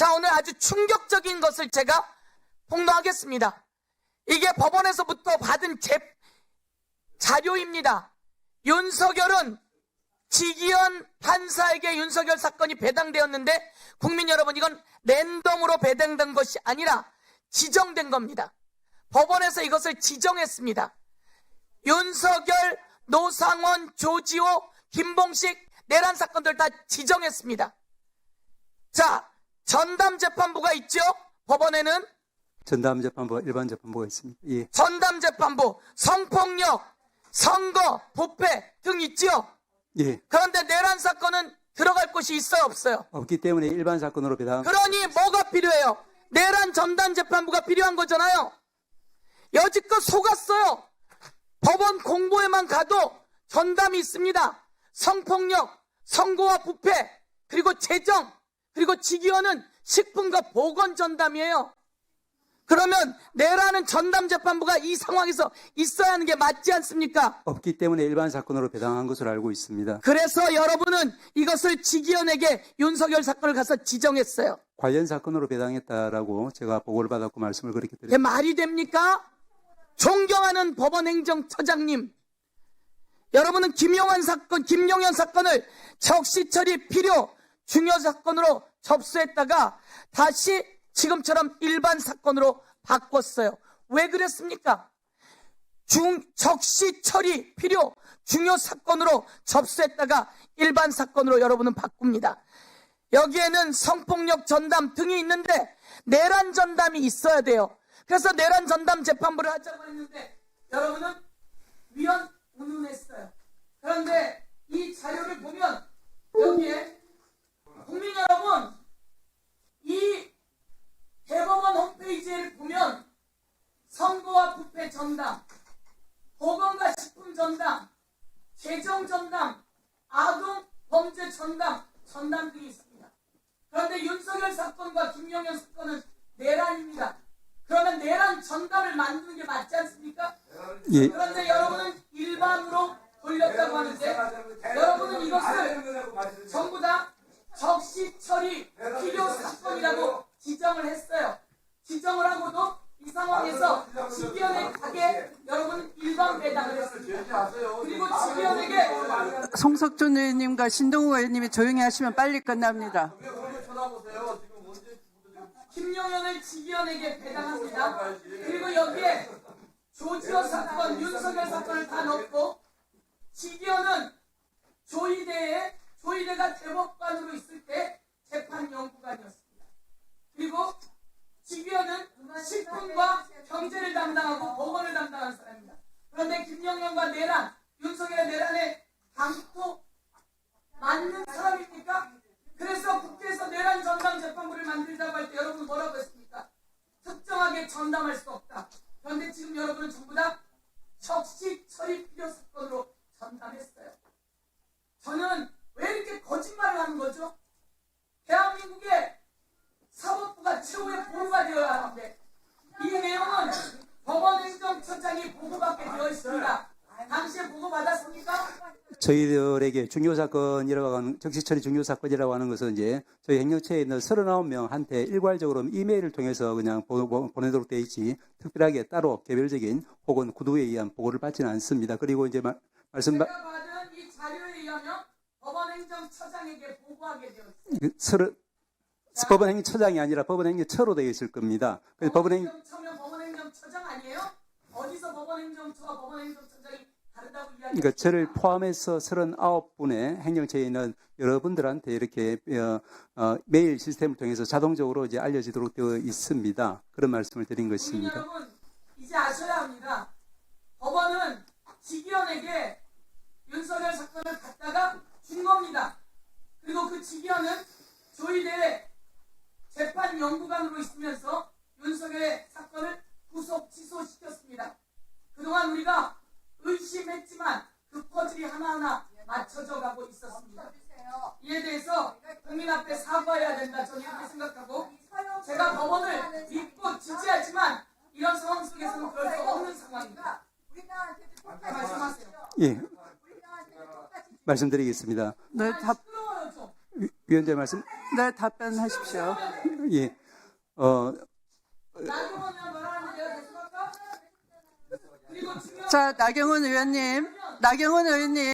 자, 오늘 아주 충격적인 것을 제가 폭로하겠습니다. 이게 법원에서부터 받은 자료입니다. 윤석열은 지기현 판사에게 윤석열 사건이 배당되었는데 국민 여러분, 이건 랜덤으로 배당된 것이 아니라 지정된 겁니다. 법원에서 이것을 지정했습니다. 윤석열, 노상원, 조지호, 김봉식 내란 사건들 다 지정했습니다. 자, 전담재판부가 있죠? 법원에는 전담재판부와 일반재판부가 있습니다. 예. 전담재판부, 성폭력, 선거, 부패 등 있죠? 예. 그런데 내란 사건은 들어갈 곳이 있어요, 없어요? 없기 때문에 일반 사건으로 배당. 그러니 뭐가 필요해요? 내란 전담재판부가 필요한 거잖아요. 여지껏 속았어요. 법원 공보에만 가도 전담이 있습니다. 성폭력, 선거와 부패, 그리고 재정, 그리고 직위원은 식품과 보건 전담이에요. 그러면 내라는 전담재판부가 이 상황에서 있어야 하는 게 맞지 않습니까? 없기 때문에 일반 사건으로 배당한 것으로 알고 있습니다. 그래서 여러분은 이것을 직위원에게 윤석열 사건을 가서 지정했어요. 관련 사건으로 배당했다라고 제가 보고를 받았고 말씀을 그렇게 이게 드렸습니다. 말이 됩니까? 존경하는 법원행정처장님, 여러분은 김용현 사건을 적시처리 필요 중요 사건으로 접수했다가 다시 지금처럼 일반 사건으로 바꿨어요. 왜 그랬습니까? 적시처리 필요 중요 사건으로 접수했다가 일반 사건으로 여러분은 바꿉니다. 여기에는 성폭력 전담 등이 있는데 내란 전담이 있어야 돼요. 그래서 내란 전담 재판부를 하자고 했는데 여러분은 위헌 운운했어요. 그런데 이 자료를 보면 여기에 국민 여러분, 이 대법원 홈페이지를 보면 선거와 부패 전담, 보건과 식품 전담, 재정 전담, 아동 범죄 전담 등이 있습니다. 그런데 윤석열 사건과 김용현 사건은 내란입니다. 그러면 내란 전담을 만드는 게 맞지 않습니까? 예. 그런데 여러분은 일반으로 돌렸다고 하는데 여러분은 이것을 전부 다 적시처리 필요 사건이라고 지정을 했어요. 지정을 하고도 이 상황에서 직위원회 가게 여러분은 일반 배당을 했습니다. 그리고 직위원에게 송석준 의원님과 신동우 의원님이 조용히 하시면 빨리 끝납니다. 김용현을 직위원에게 배당합니다. 그리고 여기에 조지호 사건, 윤석열 사건을 다 넣고 직위원은 조희대가 대법관으로 있을 때 재판연구관이었습니다. 그리고 직위원은 식품과 경제를 담당하고 보건을 담당하는 사람입니다. 그런데 김용현과 내란, 윤석열의 내란에 당토 맞는 사람입니까? 그래서 국회에서 내란 전담 재판부를 만들자고 할 때 여러분 뭐라고 했습니까? 특정하게 전담할 수 없다. 그런데 지금 여러분은 전부 다 적시 처리 필요 사건으로 전담했어요. 저는 왜 이렇게 거짓말을 하는 거죠? 대한민국의 사법부가 최후의 보루가 되어야 하는데 이 내용은 법원행정처장이 보고받게 되어 있습니다. 당시에 보고받았습니까? 저희들에게 중요사건이라고 하는, 적시처리 중요사건이라고 하는 것은 이제 저희 행정처에 있는 39명한테 일괄적으로 이메일을 통해서 그냥 보내도록 되어 있지, 특별하게 따로 개별적인 혹은 구도에 의한 보고를 받지는 않습니다. 그리고 이제 제가 받은 이 자료에 의하면 법원행정처장에게 보고하게 되어 있습니다. 법원행정처장이 아니라 법원행정처로 되어 있을 겁니다. 그래서 법원행정처면 법원행정처장 아니에요? 어디서 법원행정처와 법원행정처장이 다르다고 이야기해요? 그러니까 저를 포함해서 39분의 행정처에 있는 여러분들한테 이렇게 메일 시스템을 통해서 자동적으로 이제 알려지도록 되어 있습니다. 그런 말씀을 드린 국민 것입니다. 여러분, 이제 아셔야 합니다. 법원은 직위원에게 윤석열 사건을 갖다가 준 겁니다. 그리고 그 직위원은 조희대 재판연구관으로 있으면서 윤석열의 사건을 구속 취소시켰습니다. 그동안 우리가 의심했지만 그 퍼즐이 하나하나 맞춰져 가고 있었습니다. 이에 대해서 국민 앞에 사과해야 된다, 저는 이렇게 생각하고, 제가 법원을 믿고 지지하지만 이런 상황 속에서는 그럴 수 없는 상황입니다. 말씀하세요. 예, 말씀드리겠습니다. 네, 시끄러워요 좀. 위원장 말씀. 네, 답변하십시오. 예, 나경원 의원 뭐라 하는데요? 계속할까? 그리고 중요한 자, 나경원 의원님. 나경원 의원님.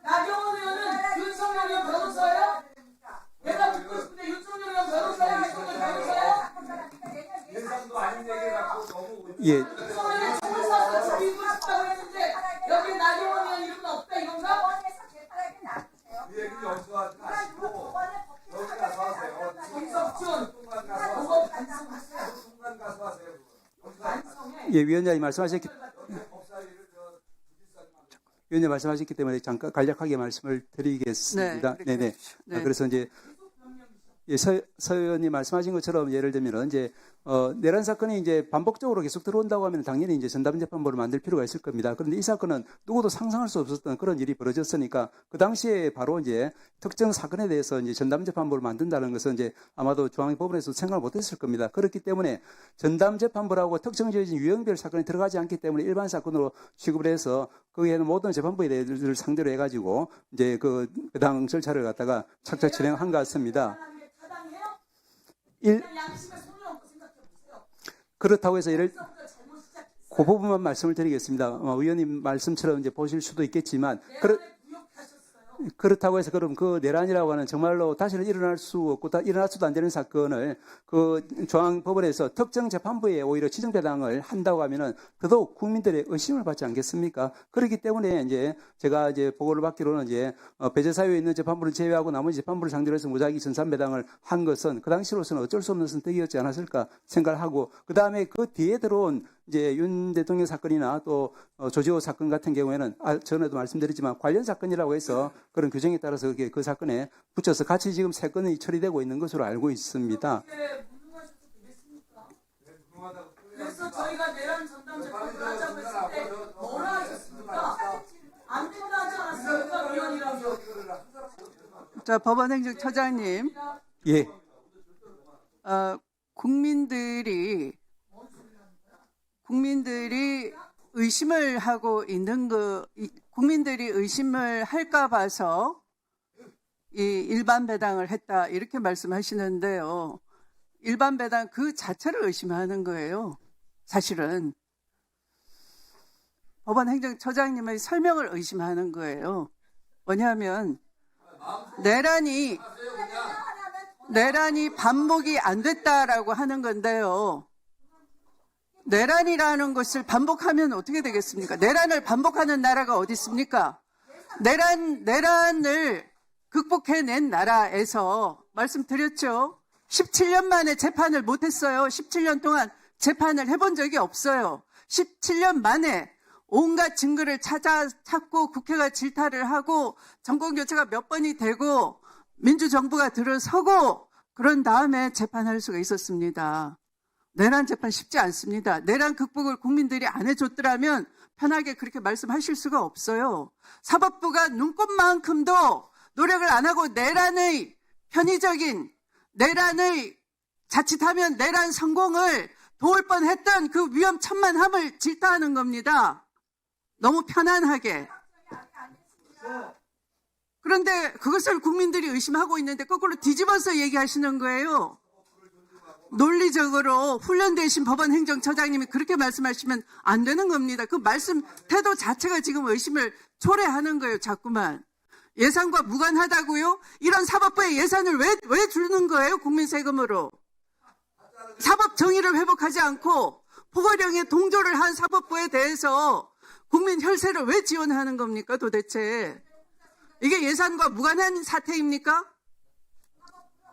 나경원 의원은 윤석열 의원 변호사예요? 내가 묻고 싶은데 윤석열 의원 변호사예요? 윤석열 변호사예요? 예산도 아닌 얘기 갖고 너무 예, 윤석열이 총을 쏴서 죽이고 싶다고 했는데 여기 나경원 의원 이름은 없다 이건가? 그 얘기 여기서 하지 마시고 여기 가서 하세요. 김석준 중간 가서 그거 하세요. 반성하세요. 중간 가서 하세요. 여기서 하지 마세요. 반성해. 예, 위원장님 말씀하셨기 법사위를 위원님 말씀하셨기 때문에 잠깐 간략하게 말씀을 드리겠습니다. 그렇게 네네. 해주십시오. 네. 그래서 이제 예, 서 의원님 말씀하신 것처럼 예를 들면 이제 내란 사건이 이제 반복적으로 계속 들어온다고 하면 당연히 이제 전담재판부를 만들 필요가 있을 겁니다. 그런데 이 사건은 누구도 상상할 수 없었던 그런 일이 벌어졌으니까 그 당시에 바로 이제 특정 사건에 대해서 이제 전담재판부를 만든다는 것은 이제 아마도 중앙법원에서 생각을 못했을 겁니다. 그렇기 때문에 전담재판부라고 특정 지어진 유형별 사건이 들어가지 않기 때문에 일반 사건으로 취급을 해서 거기에는 모든 재판부에 대해서 상대로 해가지고 이제 그 해당 절차를 갖다가 착착 진행한 것 같습니다. 타당해요? 일, 그냥 양심에 손을 얹고 생각해 보세요. 그렇다고 해서 예를 벌써부터 잘못 시작했어요. 그 부분만 말씀을 드리겠습니다. 의원님 말씀처럼 이제 보실 수도 있겠지만 내란에 구역하셨어요. 그렇다고 해서 그럼 그 내란이라고 하는 정말로 다시는 일어날 수 없고 일어나서도 안 되는 사건을 그 중앙법원에서 특정 재판부에 오히려 지정배당을 한다고 하면은 더더욱 국민들의 의심을 받지 않겠습니까? 그렇기 때문에 이제 제가 이제 보고를 받기로는 이제 배제 사유에 있는 재판부를 제외하고 나머지 재판부를 상대로 해서 무작위 전산배당을 한 것은 그 당시로서는 어쩔 수 없는 선택이었지 않았을까 생각을 하고 그 다음에 그 뒤에 들어온 이제 윤 대통령 사건이나 또 조지호 사건 같은 경우에는 전에도 말씀드렸지만 관련 사건이라고 해서 그런 규정에 따라서 그 사건에 붙여서 같이 지금 세 건이 처리되고 있는 것으로 알고 있습니다. 이게 무능하셔도 되겠습니까? 그래서 저희가 내란 전담 재판을 하자고 했을 때 뭐라 하셨습니까? 안 된다 하지 않았습니까? 위원이라고. 자, 법원행정처장님. 예, 국민들이 의심을 하고 있는 국민들이 의심을 할까 봐서 이 일반 배당을 했다 이렇게 말씀하시는데요. 일반 배당 그 자체를 의심하는 거예요. 사실은 법원행정처장님의 설명을 의심하는 거예요. 뭐냐면 내란이 반복이 안 됐다라고 하는 건데요. 내란이라는 것을 반복하면 어떻게 되겠습니까? 내란을 반복하는 나라가 어디 있습니까? 내란을 극복해낸 나라에서 말씀드렸죠. 17년 만에 재판을 못했어요. 17년 동안 재판을 해본 적이 없어요. 17년 만에 온갖 증거를 찾고 국회가 질타를 하고 정권교체가 몇 번이 되고 민주정부가 들어서고 그런 다음에 재판할 수가 있었습니다. 내란 재판 쉽지 않습니다. 내란 극복을 국민들이 안 해줬더라면 편하게 그렇게 말씀하실 수가 없어요. 사법부가 눈꼽만큼도 노력을 안 하고 내란의 자칫하면 내란 성공을 도울 뻔했던 그 위험천만함을 질타하는 겁니다. 너무 편안하게. 그런데 그것을 국민들이 의심하고 있는데 거꾸로 뒤집어서 얘기하시는 거예요. 논리적으로 훈련되신 법원행정처장님이 그렇게 말씀하시면 안 되는 겁니다. 그 말씀 태도 자체가 지금 의심을 초래하는 거예요. 자꾸만. 예산과 무관하다고요? 이런 사법부에 예산을 왜 주는 거예요? 국민 세금으로. 사법 정의를 회복하지 않고 포고령에 동조를 한 사법부에 대해서 국민 혈세를 왜 지원하는 겁니까 도대체? 이게 예산과 무관한 사태입니까?